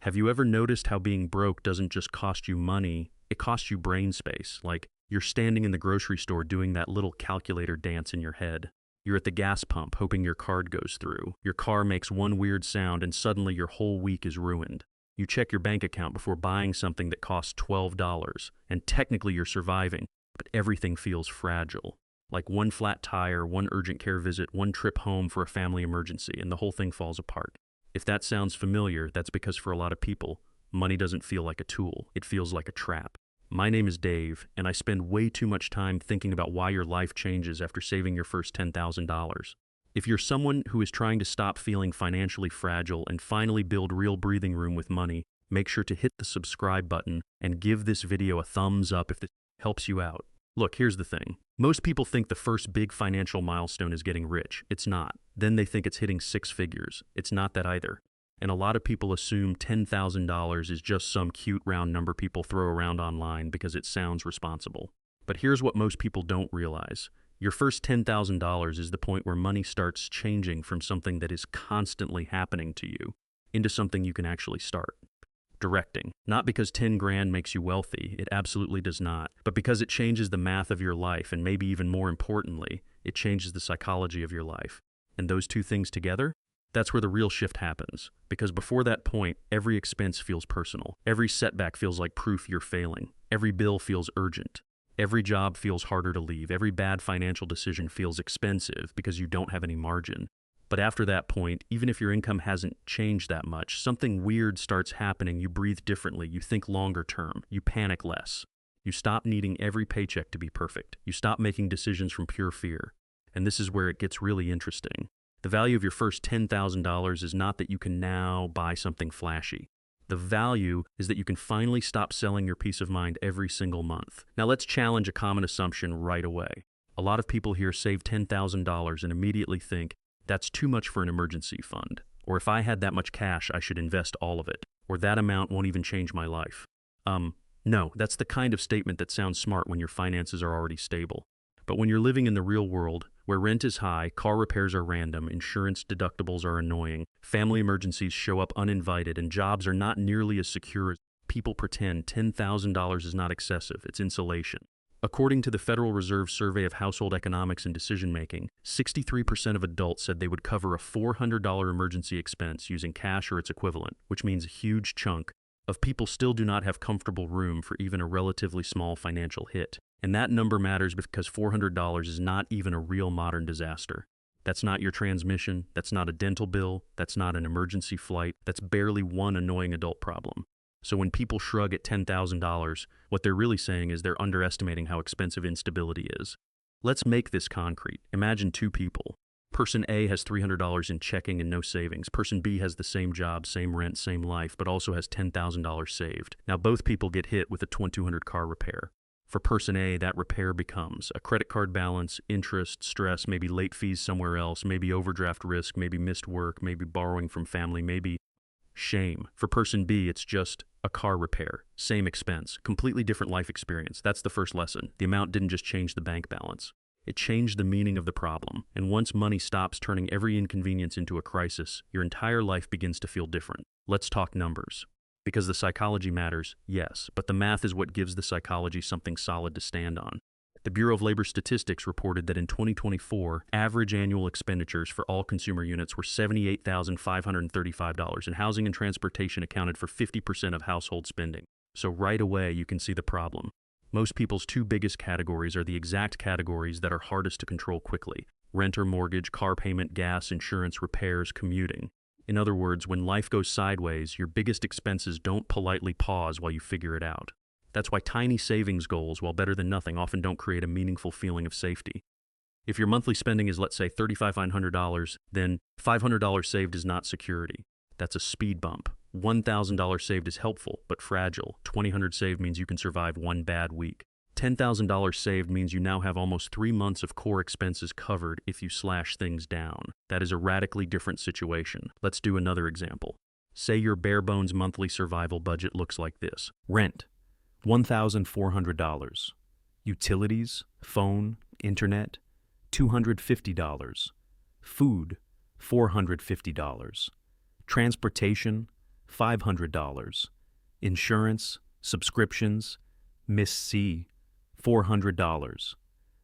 Have you ever noticed how being broke doesn't just cost you money, it costs you brain space? Like, you're standing in the grocery store doing that little calculator dance in your head. You're at the gas pump hoping your card goes through. Your car makes one weird sound and suddenly your whole week is ruined. You check your bank account before buying something that costs $12, and technically you're surviving, but everything feels fragile. Like one flat tire, one urgent care visit, one trip home for a family emergency, and the whole thing falls apart. If that sounds familiar, that's because for a lot of people, money doesn't feel like a tool. It feels like a trap. My name is Dave, and I spend way too much time thinking about why your life changes after saving your first $10,000. If you're someone who is trying to stop feeling financially fragile and finally build real breathing room with money, make sure to hit the subscribe button and give this video a thumbs up if it helps you out. Look, here's the thing. Most people think the first big financial milestone is getting rich. It's not. Then they think it's hitting six figures. It's not that either. And a lot of people assume $10,000 is just some cute round number people throw around online because it sounds responsible. But here's what most people don't realize. Your first $10,000 is the point where money starts changing from something that is constantly happening to you into something you can actually start. Directing. Not because 10 grand makes you wealthy, it absolutely does not, but because it changes the math of your life, and maybe even more importantly, it changes the psychology of your life. And those two things together, that's where the real shift happens. Because before that point, every expense feels personal. Every setback feels like proof you're failing. Every bill feels urgent. Every job feels harder to leave. Every bad financial decision feels expensive because you don't have any margin. But after that point, even if your income hasn't changed that much, something weird starts happening. You breathe differently. You think longer term. You panic less. You stop needing every paycheck to be perfect. You stop making decisions from pure fear. And this is where it gets really interesting. The value of your first $10,000 is not that you can now buy something flashy. The value is that you can finally stop selling your peace of mind every single month. Now let's challenge a common assumption right away. A lot of people here save $10,000 and immediately think, that's too much for an emergency fund. Or if I had that much cash, I should invest all of it. Or that amount won't even change my life. No, that's the kind of statement that sounds smart when your finances are already stable. But when you're living in the real world, where rent is high, car repairs are random, insurance deductibles are annoying, family emergencies show up uninvited, and jobs are not nearly as secure as people pretend, $10,000 is not excessive, it's insulation. According to the Federal Reserve Survey of Household Economics and Decision-Making, 63% of adults said they would cover a $400 emergency expense using cash or its equivalent, which means a huge chunk of people still do not have comfortable room for even a relatively small financial hit. And that number matters because $400 is not even a real modern disaster. That's not your transmission, that's not a dental bill, that's not an emergency flight, that's barely one annoying adult problem. So when people shrug at $10,000, what they're really saying is they're underestimating how expensive instability is. Let's make this concrete. Imagine two people. Person A has $300 in checking and no savings. Person B has the same job, same rent, same life, but also has $10,000 saved. Now both people get hit with a $2,200 car repair. For person A, that repair becomes a credit card balance, interest, stress, maybe late fees somewhere else, maybe overdraft risk, maybe missed work, maybe borrowing from family, maybe shame. For person B, it's just a car repair, same expense, completely different life experience. That's the first lesson. The amount didn't just change the bank balance. It changed the meaning of the problem. And once money stops turning every inconvenience into a crisis, your entire life begins to feel different. Let's talk numbers. Because the psychology matters, yes, but the math is what gives the psychology something solid to stand on. The Bureau of Labor Statistics reported that in 2024, average annual expenditures for all consumer units were $78,535, and housing and transportation accounted for 50% of household spending. So right away, you can see the problem. Most people's two biggest categories are the exact categories that are hardest to control quickly: rent or mortgage, car payment, gas, insurance, repairs, commuting. In other words, when life goes sideways, your biggest expenses don't politely pause while you figure it out. That's why tiny savings goals, while better than nothing, often don't create a meaningful feeling of safety. If your monthly spending is, let's say, $3,500, then $500 saved is not security. That's a speed bump. $1,000 saved is helpful, but fragile. $2,000 saved means you can survive one bad week. $10,000 saved means you now have almost 3 months of core expenses covered if you slash things down. That is a radically different situation. Let's do another example. Say your bare bones monthly survival budget looks like this. Rent, $1,400. Utilities, phone, internet, $250. Food, $450. Transportation, $500. Insurance, subscriptions, Miss C, $400.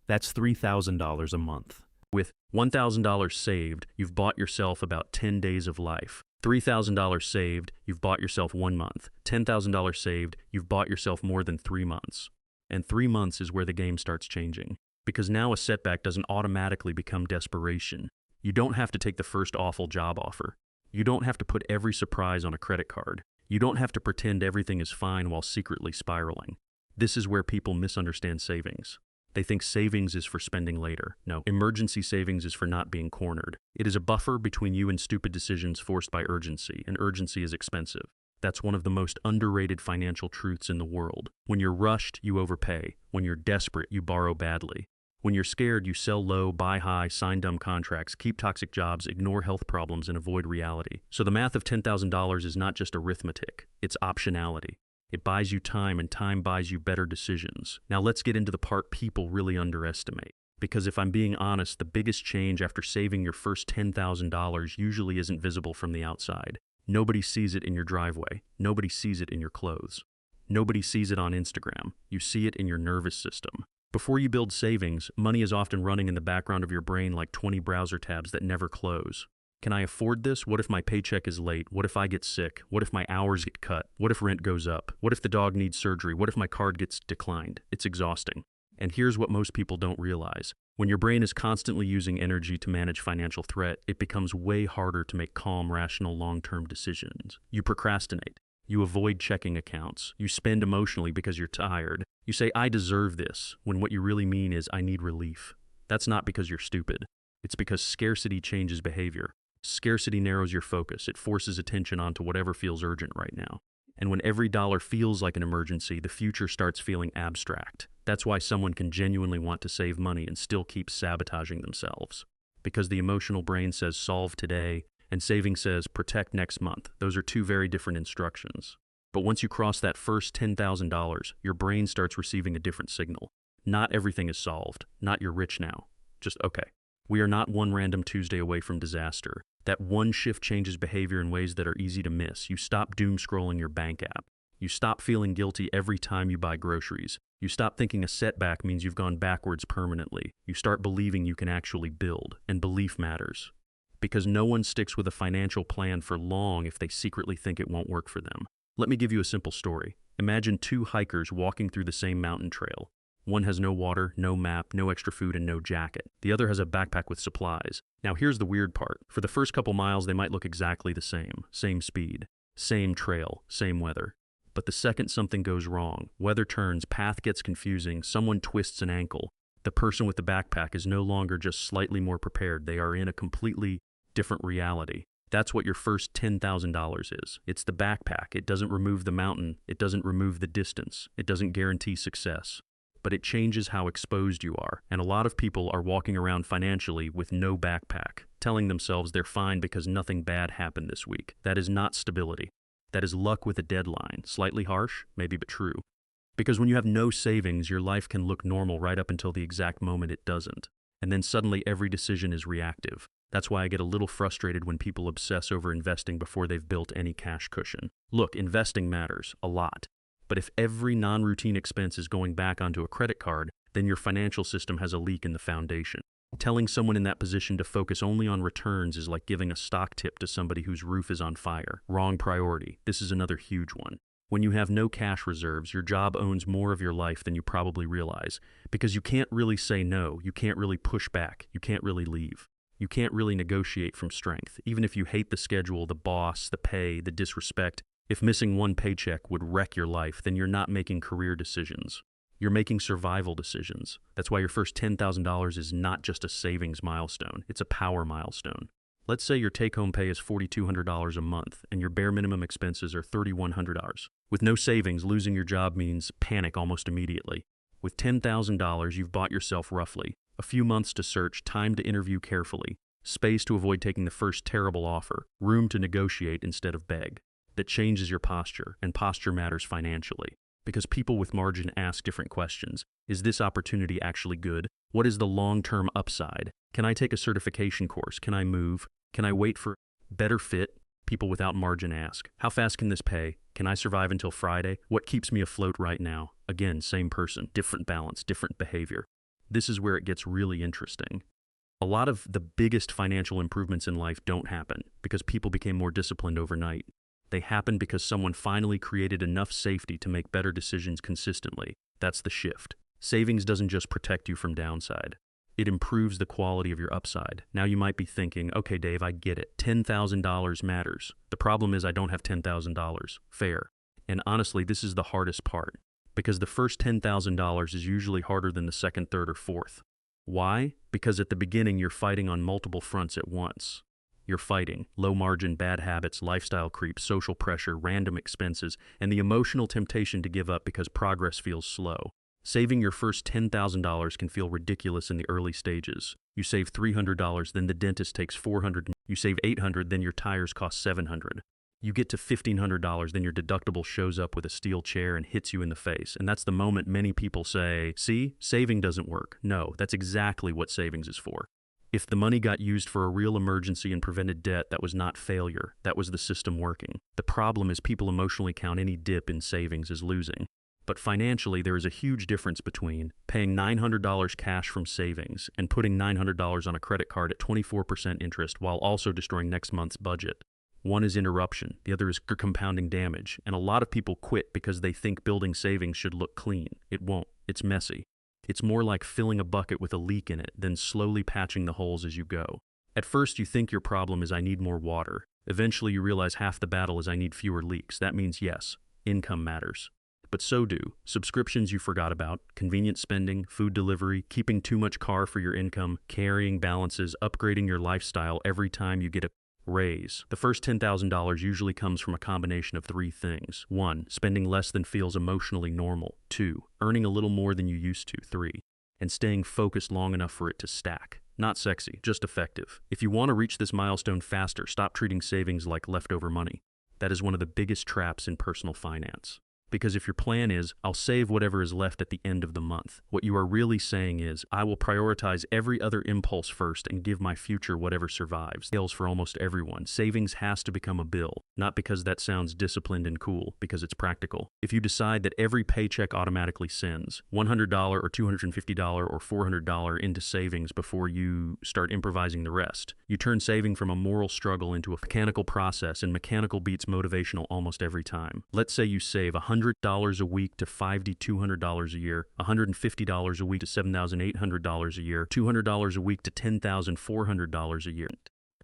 That's $3,000 a month. With $1,000 saved, you've bought yourself about 10 days of life. $3,000 saved, you've bought yourself 1 month. $10,000 saved, you've bought yourself more than 3 months. And 3 months is where the game starts changing. Because now a setback doesn't automatically become desperation. You don't have to take the first awful job offer. You don't have to put every surprise on a credit card. You don't have to pretend everything is fine while secretly spiraling. This is where people misunderstand savings. They think savings is for spending later. No, emergency savings is for not being cornered. It is a buffer between you and stupid decisions forced by urgency, and urgency is expensive. That's one of the most underrated financial truths in the world. When you're rushed, you overpay. When you're desperate, you borrow badly. When you're scared, you sell low, buy high, sign dumb contracts, keep toxic jobs, ignore health problems, and avoid reality. So the math of $10,000 is not just arithmetic, it's optionality. It buys you time, and time buys you better decisions. Now let's get into the part people really underestimate. Because if I'm being honest, the biggest change after saving your first $10,000 usually isn't visible from the outside. Nobody sees it in your driveway. Nobody sees it in your clothes. Nobody sees it on Instagram. You see it in your nervous system. Before you build savings, money is often running in the background of your brain like 20 browser tabs that never close. Can I afford this? What if my paycheck is late? What if I get sick? What if my hours get cut? What if rent goes up? What if the dog needs surgery? What if my card gets declined? It's exhausting. And here's what most people don't realize. When your brain is constantly using energy to manage financial threat, it becomes way harder to make calm, rational, long-term decisions. You procrastinate. You avoid checking accounts. You spend emotionally because you're tired. You say, I deserve this, when what you really mean is, I need relief. That's not because you're stupid. It's because scarcity changes behavior. Scarcity narrows your focus. It forces attention onto whatever feels urgent right now. And when every dollar feels like an emergency, the future starts feeling abstract. That's why someone can genuinely want to save money and still keep sabotaging themselves. Because the emotional brain says solve today, and saving says protect next month. Those are two very different instructions. But once you cross that first $10,000, your brain starts receiving a different signal. Not everything is solved. Not you're rich now. Just okay. We are not one random Tuesday away from disaster. That one shift changes behavior in ways that are easy to miss. You stop doom scrolling your bank app. You stop feeling guilty every time you buy groceries. You stop thinking a setback means you've gone backwards permanently. You start believing you can actually build, and belief matters. Because no one sticks with a financial plan for long if they secretly think it won't work for them. Let me give you a simple story. Imagine two hikers walking through the same mountain trail. One has no water, no map, no extra food, and no jacket. The other has a backpack with supplies. Now here's the weird part. For the first couple miles, they might look exactly the same speed, same trail, same weather. But the second something goes wrong, weather turns, path gets confusing, someone twists an ankle, the person with the backpack is no longer just slightly more prepared. They are in a completely different reality. That's what your first $10,000 is. It's the backpack. It doesn't remove the mountain. It doesn't remove the distance. It doesn't guarantee success. But it changes how exposed you are. And a lot of people are walking around financially with no backpack, telling themselves they're fine because nothing bad happened this week. That is not stability. That is luck with a deadline. Slightly harsh, maybe, but true. Because when you have no savings, your life can look normal right up until the exact moment it doesn't. And then suddenly every decision is reactive. That's why I get a little frustrated when people obsess over investing before they've built any cash cushion. Look, investing matters a lot. But if every non-routine expense is going back onto a credit card, then your financial system has a leak in the foundation. Telling someone in that position to focus only on returns is like giving a stock tip to somebody whose roof is on fire. Wrong priority. This is another huge one. When you have no cash reserves, your job owns more of your life than you probably realize. Because you can't really say no, you can't really push back, you can't really leave. You can't really negotiate from strength. Even if you hate the schedule, the boss, the pay, the disrespect, if missing one paycheck would wreck your life, then you're not making career decisions. You're making survival decisions. That's why your first $10,000 is not just a savings milestone, it's a power milestone. Let's say your take-home pay is $4,200 a month, and your bare minimum expenses are $3,100. With no savings, losing your job means panic almost immediately. With $10,000, you've bought yourself roughly a few months to search, time to interview carefully, space to avoid taking the first terrible offer, room to negotiate instead of beg. That changes your posture, and posture matters financially. Because people with margin ask different questions. Is this opportunity actually good? What is the long-term upside? Can I take a certification course? Can I move? Can I wait for better fit? People without margin ask, how fast can this pay? Can I survive until Friday? What keeps me afloat right now? Again, same person, different balance, different behavior. This is where it gets really interesting. A lot of the biggest financial improvements in life don't happen because people became more disciplined overnight. They happen because someone finally created enough safety to make better decisions consistently. That's the shift. Savings doesn't just protect you from downside. It improves the quality of your upside. Now you might be thinking, okay, Dave, I get it. $10,000 matters. The problem is I don't have $10,000. Fair. And honestly, this is the hardest part because the first $10,000 is usually harder than the second, third, or fourth. Why? Because at the beginning, you're fighting on multiple fronts at once. You're fighting low margin, bad habits, lifestyle creep, social pressure, random expenses, and the emotional temptation to give up because progress feels slow. Saving your first $10,000 can feel ridiculous in the early stages. You save $300, then the dentist takes $400. You save $800, then your tires cost $700. You get to $1,500, then your deductible shows up with a steel chair and hits you in the face. And that's the moment many people say, see, saving doesn't work. No, that's exactly what savings is for. If the money got used for a real emergency and prevented debt, that was not failure. That was the system working. The problem is people emotionally count any dip in savings as losing. But financially, there is a huge difference between paying $900 cash from savings and putting $900 on a credit card at 24% interest while also destroying next month's budget. One is interruption, the other is compounding damage, and a lot of people quit because they think building savings should look clean. It won't. It's messy. It's more like filling a bucket with a leak in it, then slowly patching the holes as you go. At first, you think your problem is I need more water. Eventually, you realize half the battle is I need fewer leaks. That means yes, income matters. But so do subscriptions you forgot about, convenient spending, food delivery, keeping too much car for your income, carrying balances, upgrading your lifestyle every time you get a raise. The first $10,000 usually comes from a combination of three things. 1, spending less than feels emotionally normal. 2, earning a little more than you used to. 3, and staying focused long enough for it to stack. Not sexy, just effective. If you want to reach this milestone faster, stop treating savings like leftover money. That is one of the biggest traps in personal finance. Because if your plan is, I'll save whatever is left at the end of the month, what you are really saying is, I will prioritize every other impulse first and give my future whatever survives. Fails for almost everyone. Savings has to become a bill, not because that sounds disciplined and cool, because it's practical. If you decide that every paycheck automatically sends $100 or $250 or $400 into savings before you start improvising the rest, you turn saving from a moral struggle into a mechanical process, and mechanical beats motivational almost every time. Let's say you save $100 a week to $5,200 a year, $150 a week to $7,800 a year, $200 a week to $10,400 a year.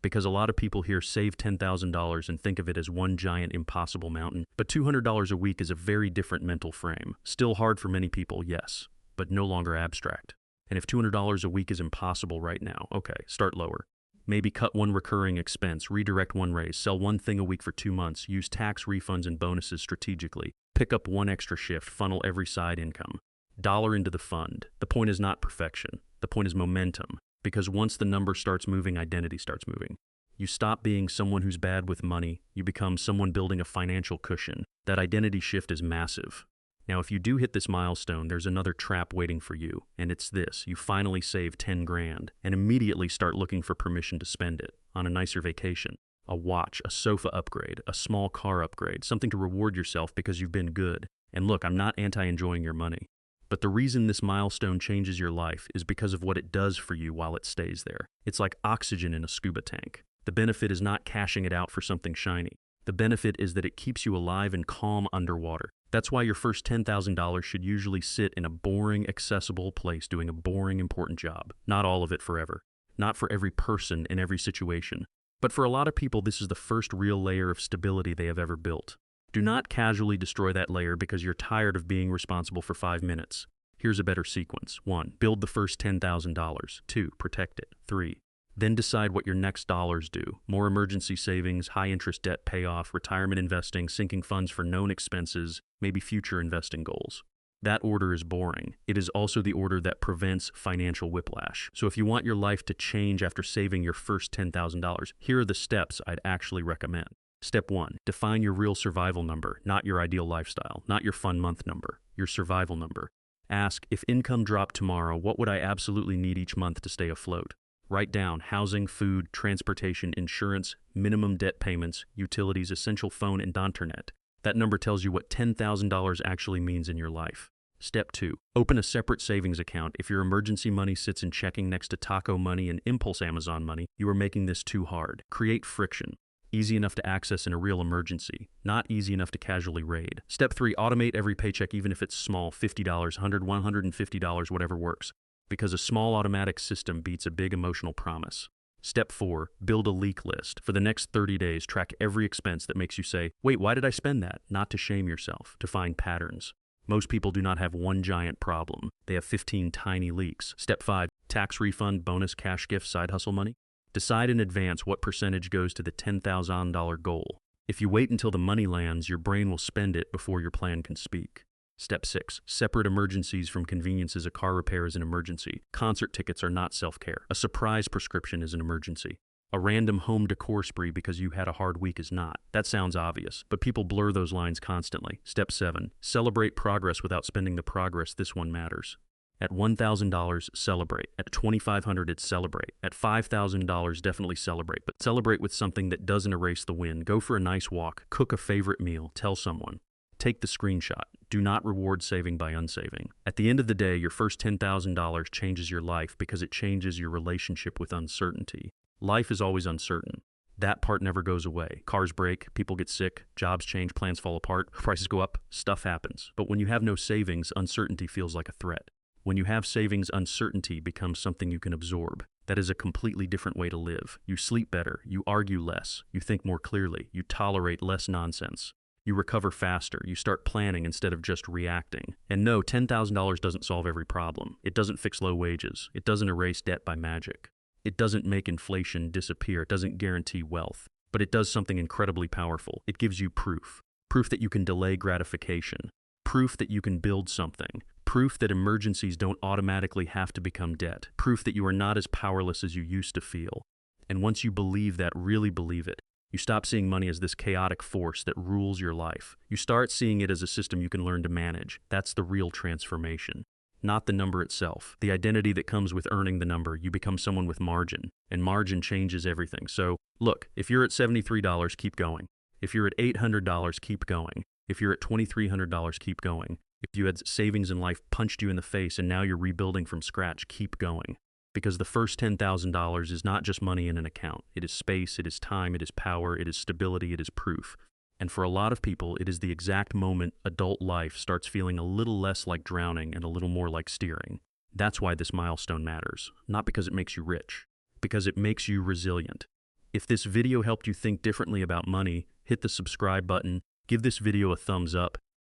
Because a lot of people here save $10,000 and think of it as one giant impossible mountain, but $200 a week is a very different mental frame. Still hard for many people, yes, but no longer abstract. And if $200 a week is impossible right now, okay, start lower. Maybe cut one recurring expense, redirect one raise, sell one thing a week for 2 months, use tax refunds and bonuses strategically, pick up one extra shift, funnel every side income. Dollar into the fund. The point is not perfection. The point is momentum. Because once the number starts moving, identity starts moving. You stop being someone who's bad with money. You become someone building a financial cushion. That identity shift is massive. Now, if you do hit this milestone, there's another trap waiting for you, and it's this. You finally save 10 grand and immediately start looking for permission to spend it on a nicer vacation, a watch, a sofa upgrade, a small car upgrade, something to reward yourself because you've been good. And look, I'm not anti-enjoying your money, but the reason this milestone changes your life is because of what it does for you while it stays there. It's like oxygen in a scuba tank. The benefit is not cashing it out for something shiny. The benefit is that it keeps you alive and calm underwater. That's why your first $10,000 should usually sit in a boring, accessible place doing a boring, important job. Not all of it forever. Not for every person in every situation. But for a lot of people, this is the first real layer of stability they have ever built. Do not casually destroy that layer because you're tired of being responsible for 5 minutes. Here's a better sequence. 1. Build the first $10,000. 2. Protect it. 3. Then decide what your next dollars do. More emergency savings, high-interest debt payoff, retirement investing, sinking funds for known expenses, maybe future investing goals. That order is boring. It is also the order that prevents financial whiplash. So if you want your life to change after saving your first $10,000, here are the steps I'd actually recommend. Step 1. Define your real survival number, not your ideal lifestyle, not your fun month number, your survival number. Ask, if income dropped tomorrow, what would I absolutely need each month to stay afloat? Write down housing, food, transportation, insurance, minimum debt payments, utilities, essential phone, and internet. That number tells you what $10,000 actually means in your life. Step 2. Open a separate savings account. If your emergency money sits in checking next to Taco Money and Impulse Amazon Money, you are making this too hard. Create friction. Easy enough to access in a real emergency, not easy enough to casually raid. Step 3. Automate every paycheck, even if it's small, $50, $100, $150, whatever works. Because a small automatic system beats a big emotional promise. Step 4. Build a leak list. For the next 30 days, track every expense that makes you say, wait, why did I spend that? Not to shame yourself, to find patterns. Most people do not have one giant problem. They have 15 tiny leaks. Step 5. Tax refund, bonus, cash gift, side hustle money. Decide in advance what percentage goes to the $10,000 goal. If you wait until the money lands, your brain will spend it before your plan can speak. Step 6. Separate emergencies from conveniences. A car repair is an emergency. Concert tickets are not self-care. A surprise prescription is an emergency. A random home decor spree because you had a hard week is not. That sounds obvious, but people blur those lines constantly. Step 7. Celebrate progress without spending the progress. This one matters. At $1,000, celebrate. At $2,500, it's celebrate. At $5,000, definitely celebrate. But celebrate with something that doesn't erase the win. Go for a nice walk. Cook a favorite meal. Tell someone. Take the screenshot. Do not reward saving by unsaving. At the end of the day, your first $10,000 changes your life because it changes your relationship with uncertainty. Life is always uncertain. That part never goes away. Cars break, people get sick, jobs change, plans fall apart, prices go up, stuff happens. But when you have no savings, uncertainty feels like a threat. When you have savings, uncertainty becomes something you can absorb. That is a completely different way to live. You sleep better, you argue less, you think more clearly, you tolerate less nonsense. You recover faster, you start planning instead of just reacting. And no, $10,000 doesn't solve every problem. It doesn't fix low wages. It doesn't erase debt by magic. It doesn't make inflation disappear. It doesn't guarantee wealth. But it does something incredibly powerful. It gives you proof. Proof that you can delay gratification. Proof that you can build something. Proof that emergencies don't automatically have to become debt. Proof that you are not as powerless as you used to feel. And once you believe that, really believe it, you stop seeing money as this chaotic force that rules your life. You start seeing it as a system you can learn to manage. That's the real transformation. Not the number itself. The identity that comes with earning the number. You become someone with margin, and margin changes everything. So, look, if you're at $73, keep going. If you're at $800, keep going. If you're at $2,300, keep going. If you had savings in life punched you in the face and now you're rebuilding from scratch, keep going. Because the first $10,000 is not just money in an account. It is space, it is time, it is power, it is stability, it is proof. And for a lot of people, it is the exact moment adult life starts feeling a little less like drowning and a little more like steering. That's why this milestone matters. Not because it makes you rich, because it makes you resilient. If this video helped you think differently about money, hit the subscribe button, give this video a thumbs up,